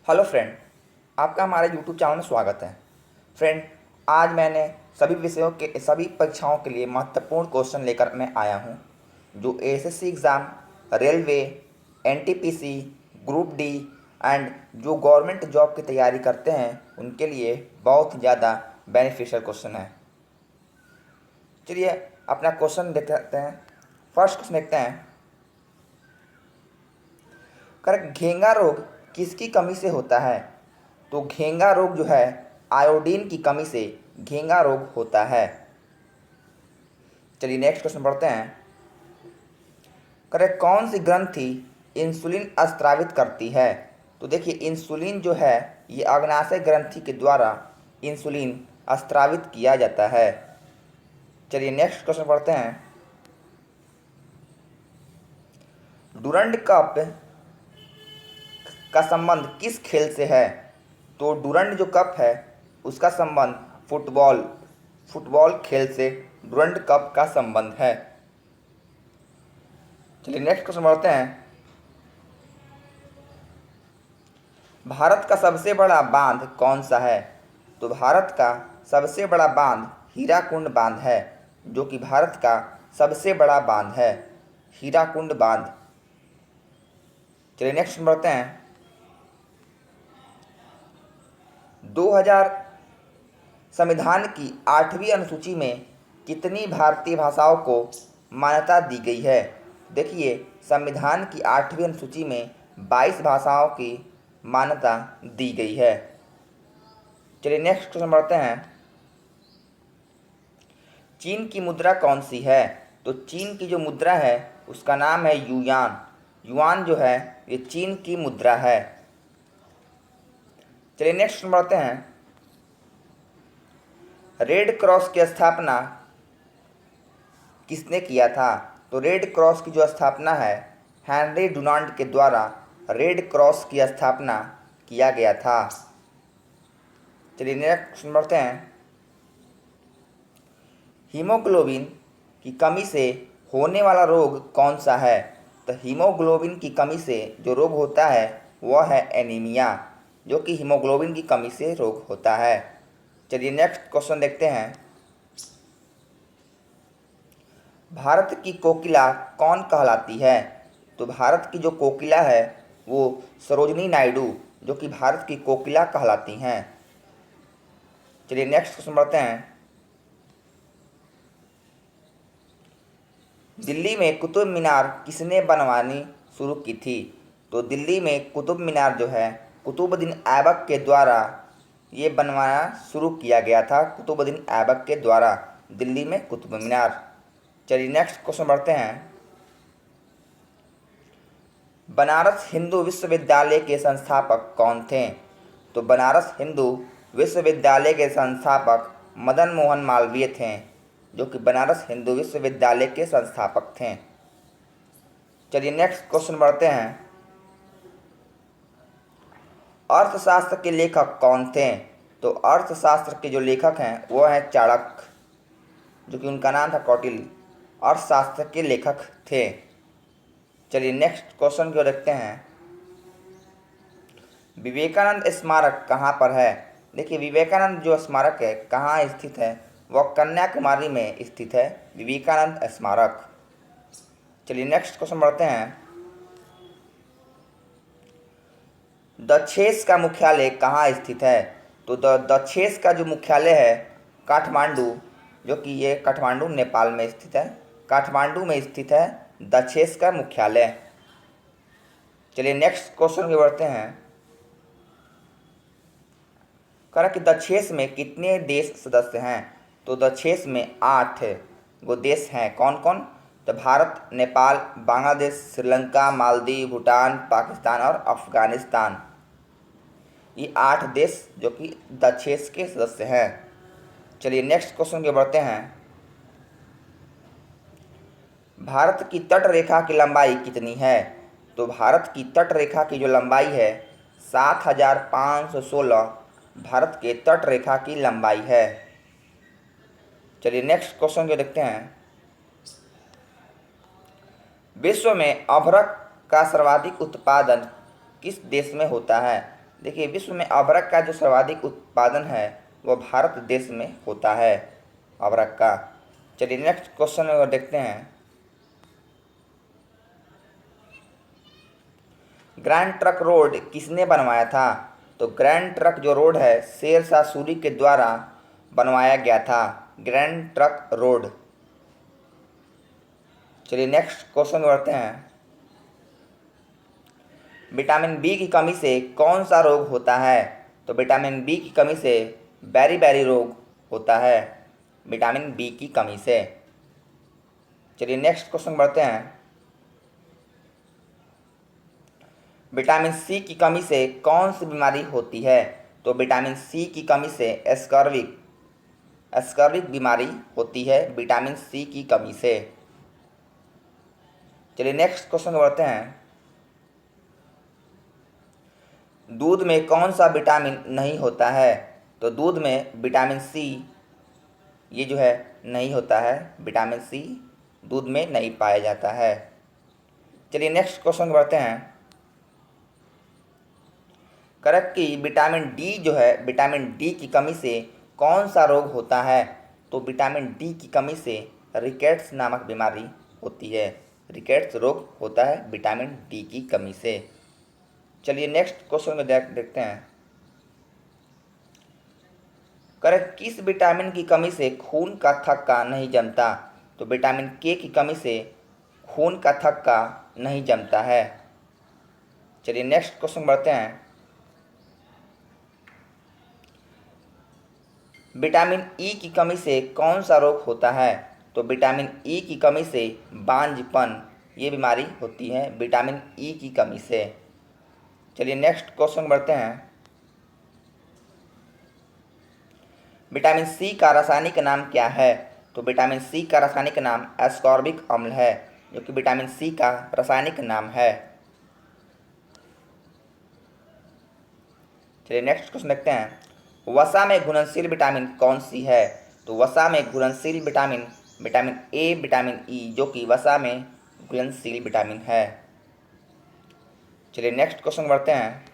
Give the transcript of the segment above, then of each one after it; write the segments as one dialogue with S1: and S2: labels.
S1: Hello friend, आपका हमारे YouTube channel में स्वागत है। फ्रेंड, आज मैंने सभी परीक्षाओं के लिए महत्वपूर्ण क्वेश्चन लेकर मैं आया हूं, जो SSC exam, railway, NTPC, group D and जो गवर्नमेंट जॉब की तैयारी करते हैं उनके लिए बहुत ज़्यादा बेनिफिशियल क्वेश्चन है। चलिए अपना क्वेश्चन देखते हैं। फर्स्ट क्वेश्चन देखते हैं। करेक्ट, घेंगा रोग किसकी कमी से होता है? तो घेंगा रोग जो है आयोडीन की कमी से घेंगा रोग होता है। चलिए नेक्स्ट क्वेश्चन पढ़ते हैं। करेक्ट, कौन सी ग्रंथि इंसुलिन स्रावित करती है? तो देखिए इंसुलिन जो है ये अग्नाशय ग्रंथि के द्वारा इंसुलिन स्रावित किया जाता है। चलिए नेक्स्ट क्वेश्चन पढ़ते हैं। डुरंड कप का संबंध किस खेल से है? तो डुरंड जो कप है उसका संबंध फुटबॉल खेल से डुरंड कप का संबंध है। चलिए नेक्स्ट क्वेश्चन बढ़ते हैं। भारत का सबसे बड़ा बांध कौन सा है? तो भारत का सबसे बड़ा बांध हीराकुंड बांध है, जो कि भारत का सबसे बड़ा बांध है, हीराकुंड बांध। चलिए नेक्स्ट बढ़ते हैं। 2000 संविधान की 8वीं अनुसूची में कितनी भारतीय भाषाओं को मान्यता दी गई है? देखिए संविधान की 8वीं अनुसूची में 22 भाषाओं की मान्यता दी गई है। चलिए नेक्स्ट क्वेश्चन बढ़ते हैं। चीन की मुद्रा कौन सी है? तो चीन की जो मुद्रा है उसका नाम है युआन। युआन जो है ये चीन की मुद्रा है। चलिए नेक्स्ट बढ़ते हैं। रेड क्रॉस की स्थापना किसने किया था? तो रेड क्रॉस की जो स्थापना है हेनरी डुनांट के द्वारा रेड क्रॉस की स्थापना किया गया था। चलिए नेक्स्ट बढ़ते हैं। हीमोग्लोबिन की कमी से होने वाला रोग कौन सा है? तो हीमोग्लोबिन की कमी से जो रोग होता है वह है एनीमिया, जो कि हीमोग्लोबिन की कमी से रोग होता है। चलिए नेक्स्ट क्वेश्चन देखते हैं। भारत की कोकिला कौन कहलाती है? तो भारत की जो कोकिला है वो सरोजिनी नायडू, जो कि भारत की कोकिला कहलाती हैं। चलिए नेक्स्ट क्वेश्चन बढ़ते हैं। दिल्ली में कुतुब मीनार किसने बनवानी शुरू की थी? तो दिल्ली में कुतुब मीनार जो है कुतुबुद्दीन ऐबक के द्वारा ये बनवाना शुरू किया गया था, कुतुबुद्दीन ऐबक के द्वारा दिल्ली में कुतुब मीनार। चलिए नेक्स्ट क्वेश्चन बढ़ते हैं। बनारस हिंदू विश्वविद्यालय के संस्थापक कौन थे? तो बनारस हिंदू विश्वविद्यालय के संस्थापक मदन मोहन मालवीय थे, जो कि बनारस हिंदू विश्वविद्यालय के संस्थापक थे। चलिए नेक्स्ट क्वेश्चन बढ़ते हैं। अर्थशास्त्र के लेखक कौन थे? तो अर्थशास्त्र के जो लेखक हैं वो हैं चाणक्य, जो कि उनका नाम था कौटिल्य, अर्थशास्त्र के लेखक थे। चलिए नेक्स्ट क्वेश्चन को देखते हैं। विवेकानंद स्मारक कहाँ पर है? देखिए विवेकानंद जो स्मारक है कहाँ स्थित है? वह कन्याकुमारी में स्थित है, विवेकानंद स्मारक। चलिए नेक्स्ट क्वेश्चन बढ़ते हैं। दक्षेस का मुख्यालय कहाँ स्थित है? तो दक्षेस का जो मुख्यालय है काठमांडू, जो कि ये काठमांडू नेपाल में स्थित है, काठमांडू में स्थित है दक्षेस का मुख्यालय। चलिए नेक्स्ट क्वेश्चन की बढ़ते हैं। कहा कि दक्षेस में कितने देश सदस्य हैं? तो दक्षेस में 8 वो देश हैं। कौन कौन? तो भारत, नेपाल, बांग्लादेश, श्रीलंका, मालदीव, भूटान, पाकिस्तान और अफगानिस्तान। ये 8 देश जो कि दक्षेस के सदस्य हैं। चलिए नेक्स्ट क्वेश्चन के बढ़ते हैं। भारत की तट रेखा की लंबाई कितनी है? तो भारत की तट रेखा की जो लंबाई है 7516 भारत के तट रेखा की लंबाई है। चलिए नेक्स्ट क्वेश्चन को देखते हैं। विश्व में अभ्रक का सर्वाधिक उत्पादन किस देश में होता है? देखिए, विश्व में अभ्रक का जो सर्वाधिक उत्पादन है वह भारत देश में होता है, अभ्रक का। चलिए नेक्स्ट क्वेश्चन और देखते हैं। ग्रैंड ट्रंक रोड किसने बनवाया था? तो ग्रैंड ट्रंक जो रोड है शेर शाह सूरी के द्वारा बनवाया गया था, ग्रैंड ट्रंक रोड। चलिए नेक्स्ट क्वेश्चन बढ़ते हैं। विटामिन बी की कमी से कौन सा रोग होता है? तो विटामिन बी की कमी से बेरी रोग होता है, विटामिन बी की कमी से। चलिए नेक्स्ट क्वेश्चन बढ़ते हैं। विटामिन सी की कमी से कौन सी बीमारी होती है? तो विटामिन सी की कमी से स्कर्विक बीमारी होती है, विटामिन सी की कमी से। चलिए नेक्स्ट क्वेश्चन बढ़ते हैं। दूध में कौन सा विटामिन नहीं होता है? तो दूध में विटामिन सी ये जो है नहीं होता है, विटामिन सी दूध में नहीं पाया जाता है। चलिए नेक्स्ट क्वेश्चन बढ़ते हैं। करेक्ट कि विटामिन डी जो है, विटामिन डी की कमी से कौन सा रोग होता है? तो विटामिन डी की कमी से रिकेट्स नामक बीमारी होती है, रिकेट्स रोग होता है विटामिन डी की कमी से। चलिए नेक्स्ट क्वेश्चन में देखते हैं। करेक्ट, किस विटामिन की कमी से खून का थक्का नहीं जमता? तो विटामिन के की कमी से खून का थक्का नहीं जमता है। चलिए नेक्स्ट क्वेश्चन बढ़ते हैं। विटामिन ई की कमी से कौन सा रोग होता है? तो विटामिन ई की कमी से बांझपन ये बीमारी होती है, विटामिन ई की कमी से। चलिए नेक्स्ट क्वेश्चन बढ़ते हैं। विटामिन सी का रासायनिक नाम क्या है? तो विटामिन सी का रासायनिक नाम एस्कॉर्बिक अम्ल है, जो कि विटामिन सी का रासायनिक नाम है। चलिए नेक्स्ट क्वेश्चन देखते हैं। वसा में घुलनशील विटामिन कौन सी है? तो वसा में घुलनशील vitamin vitamin A, vitamin E, जो कि वसा में घुलनशील विटामिन है। चलिए नेक्स्ट क्वेश्चन बढ़ते हैं।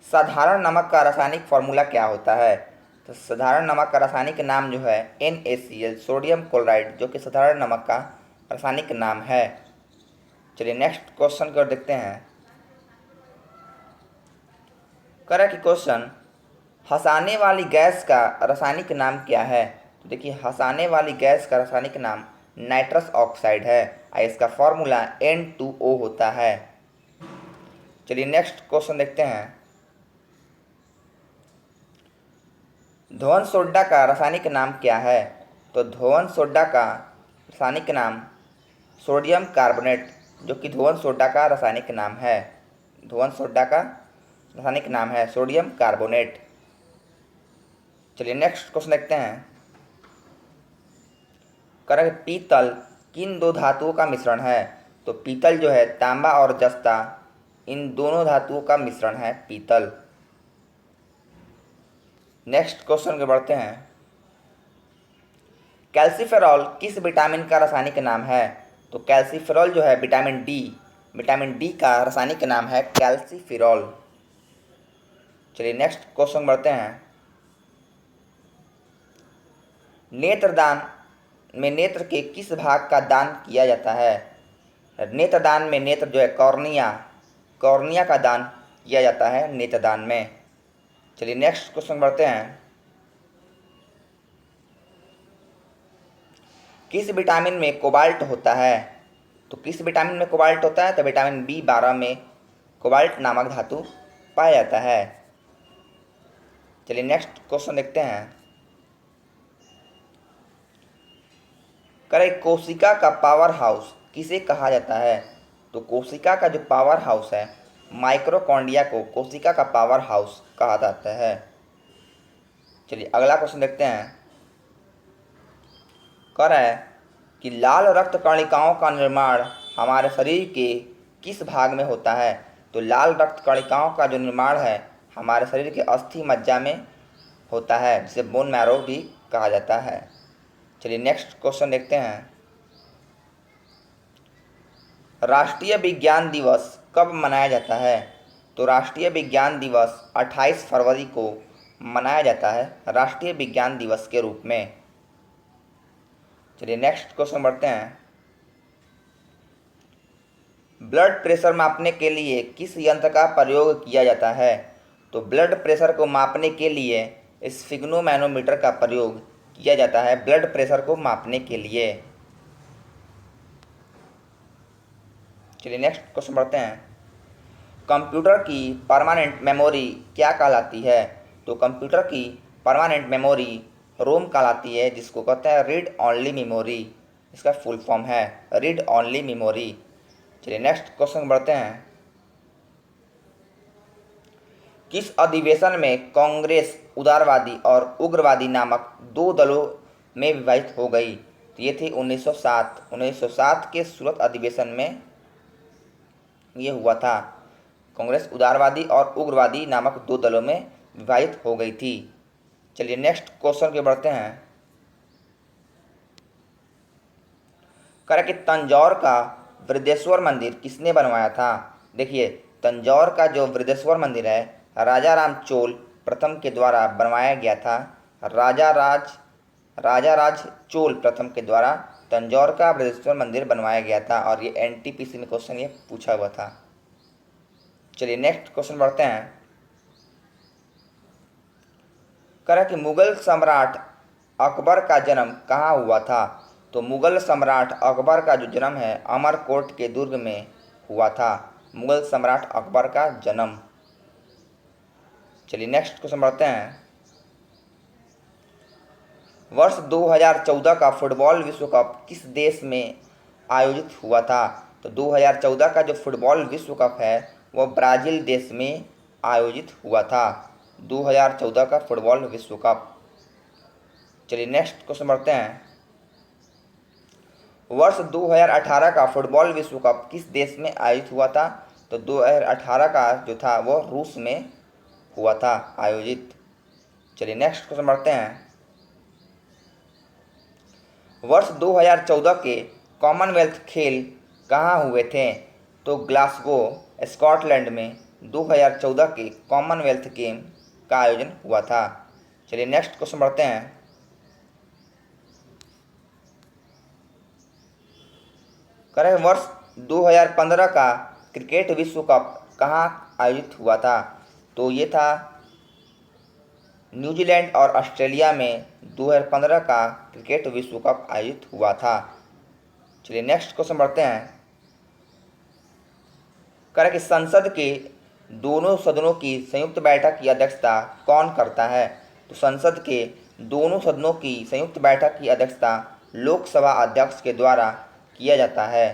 S1: साधारण नमक का रासायनिक फॉर्मूला क्या होता है? तो साधारण नमक का रासायनिक नाम जो है NaCl, सोडियम क्लोराइड, जो कि साधारण नमक का रासायनिक नाम है। चलिए नेक्स्ट क्वेश्चन को देखते हैं। करेक्ट क्वेश्चन, हंसाने वाली गैस का रासायनिक नाम क्या है? तो देखिए, हंसाने वाली गैस का रासायनिक नाम नाइट्रस ऑक्साइड है और इसका फॉर्मूला N2O होता है। चलिए नेक्स्ट क्वेश्चन देखते हैं। धोवन सोडा का रासायनिक नाम क्या है? तो धोवन सोडा का रासायनिक नाम सोडियम कार्बोनेट, जो कि धोवन सोडा का रासायनिक नाम है, धोवन सोडा का रासायनिक नाम है सोडियम कार्बोनेट। चलिए नेक्स्ट क्वेश्चन देखते हैं। करेक्ट, पीतल किन दो धातुओं का मिश्रण है? तो पीतल जो है तांबा और जस्ता, इन दोनों धातुओं का मिश्रण है पीतल। नेक्स्ट क्वेश्चन के बढ़ते हैं। कैल्सीफेरॉल किस विटामिन का रासायनिक नाम है? तो कैल्सीफेरॉल जो है विटामिन डी का रासायनिक नाम है कैल्सीफेरॉल। चलिए नेक्स्ट क्वेश्चन बढ़ते हैं। नेत्रदान में नेत्र के किस भाग का दान किया जाता है? नेत्रदान में नेत्र जो है कॉर्निया का दान किया जाता है नेत्रदान में। चलिए नेक्स्ट क्वेश्चन बढ़ते हैं। किस विटामिन में कोबाल्ट होता है? तो किस विटामिन में कोबाल्ट होता है? तो विटामिन B12 में कोबाल्ट नामक धातु पाया जाता है। चलिए नेक्स्ट क्वेश्चन देखते हैं। करेक्ट, कोशिका का पावर हाउस किसे कहा जाता है? तो कोशिका का जो पावर हाउस है, माइक्रोकॉन्ड्रिया को कोशिका का पावर हाउस कहा जाता है। चलिए अगला क्वेश्चन देखते हैं। कह रहा है कि लाल रक्त कणिकाओं का निर्माण हमारे शरीर के किस भाग में होता है? तो लाल रक्त कणिकाओं का जो निर्माण है हमारे शरीर के अस्थि मज्जा में होता है, जिसे बोन मैरो भी कहा जाता है। चलिए नेक्स्ट क्वेश्चन देखते हैं। राष्ट्रीय विज्ञान दिवस कब मनाया जाता है? तो राष्ट्रीय विज्ञान दिवस 28 फरवरी को मनाया जाता है राष्ट्रीय विज्ञान दिवस के रूप में। चलिए नेक्स्ट क्वेश्चन बढ़ते हैं। ब्लड प्रेशर मापने के लिए किस यंत्र का प्रयोग किया जाता है? तो ब्लड प्रेशर को मापने के लिए स्फिग्नोमैनोमीटर का प्रयोग किया जाता है ब्लड प्रेशर को मापने के लिए। चलिए नेक्स्ट क्वेश्चन बढ़ते हैं। कंप्यूटर की परमानेंट मेमोरी क्या कहलाती है? तो कंप्यूटर की परमानेंट मेमोरी रोम कहलाती है, जिसको कहते हैं रीड ऑनली मेमोरी। इसका फुल फॉर्म है रीड ऑनली मेमोरी। चलिए नेक्स्ट क्वेश्चन बढ़ते हैं। किस अधिवेशन में कांग्रेस उदारवादी और उग्रवादी नामक दो दलों में विभाजित हो गई? तो ये थी 1907 के सूरत अधिवेशन में ये हुआ था। कांग्रेस उदारवादी और उग्रवादी नामक दो दलों में विभाजित हो गई थी। चलिए नेक्स्ट क्वेश्चन के बढ़ते हैं। करें कि तंजौर का वृद्धेश्वर मंदिर किसने बनवाया था? देखिए तंजौर का जो वृद्धेश्वर मंदिर है राजा राम चोल प्रथम के द्वारा बनवाया गया था। राजा राज चोल प्रथम के द्वारा तंजौर का वृद्धेश्वर मंदिर बनवाया गया था और ये एनटीपीसी में क्वेश्चन ये पूछा हुआ था। चलिए नेक्स्ट क्वेश्चन बढ़ते हैं। करें कि मुगल सम्राट अकबर का जन्म कहाँ हुआ था? तो मुगल सम्राट अकबर का जो जन्म है अमरकोट के दुर्ग में हुआ था। मुगल सम्राट अकबर का जन्म। चलिए नेक्स्ट क्वेश्चन बढ़ते हैं। वर्ष 2014 का फुटबॉल विश्व कप किस देश में आयोजित हुआ था? तो 2014 का जो फुटबॉल विश्व कप है वह ब्राज़ील देश में आयोजित हुआ था। 2014 का फुटबॉल विश्व कप। चलिए नेक्स्ट क्वेश्चन बढ़ते हैं। वर्ष 2018 का फुटबॉल विश्व कप किस देश में आयोजित हुआ था? तो 2018 का जो था वो रूस में हुआ था आयोजित। चलिए नेक्स्ट क्वेश्चन बढ़ते हैं। वर्ष 2014 के कॉमनवेल्थ खेल कहाँ हुए थे? तो ग्लासगो स्कॉटलैंड में 2014 के कॉमनवेल्थ गेम का आयोजन हुआ था। चलिए नेक्स्ट क्वेश्चन बढ़ते हैं। करें वर्ष 2015 का क्रिकेट विश्व कप कहाँ आयोजित हुआ था? तो ये था न्यूजीलैंड और ऑस्ट्रेलिया में 2015 का क्रिकेट विश्व कप आयोजित हुआ था। चलिए नेक्स्ट क्वेश्चन बढ़ते हैं। करें कि संसद के दोनों सदनों की संयुक्त बैठक की अध्यक्षता कौन करता है? तो संसद के दोनों सदनों की संयुक्त बैठक की अध्यक्षता लोकसभा अध्यक्ष के द्वारा किया जाता है।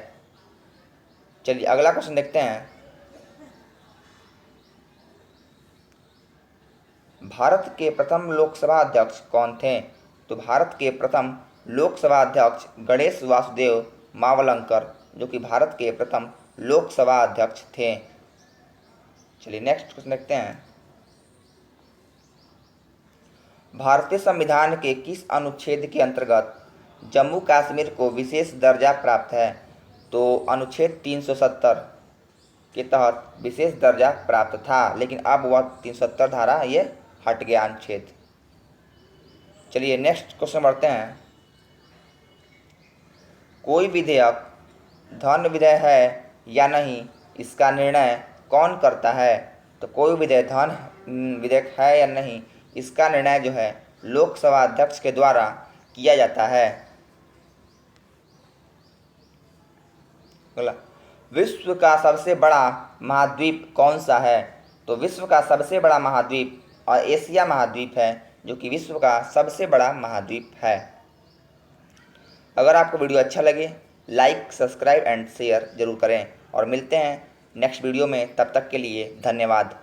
S1: चलिए अगला क्वेश्चन देखते हैं। भारत के प्रथम लोकसभा अध्यक्ष कौन थे? तो भारत के प्रथम लोकसभा अध्यक्ष गणेश वासुदेव मावलंकर, जो कि भारत के प्रथम लोकसभा अध्यक्ष थे। चलिए नेक्स्ट क्वेश्चन देखते हैं। भारतीय संविधान के किस अनुच्छेद के अंतर्गत जम्मू कश्मीर को विशेष दर्जा प्राप्त है? तो अनुच्छेद 370 के तहत विशेष दर्जा प्राप्त था, लेकिन अब वह 370 धारा ये हट गया अनुच्छेद। चलिए नेक्स्ट क्वेश्चन बढ़ते हैं। कोई विधेयक धन विधेयक है या नहीं, इसका निर्णय कौन करता है? तो कोई विधेयक धन विधेयक है या नहीं, इसका निर्णय जो है लोकसभा अध्यक्ष के द्वारा किया जाता है। विश्व का सबसे बड़ा महाद्वीप कौन सा है? तो विश्व का सबसे बड़ा महाद्वीप और एशिया महाद्वीप है, जो कि विश्व का सबसे बड़ा महाद्वीप है। अगर आपको वीडियो अच्छा लगे लाइक सब्सक्राइब एंड शेयर जरूर करें और मिलते हैं नेक्स्ट वीडियो में। तब तक के लिए धन्यवाद।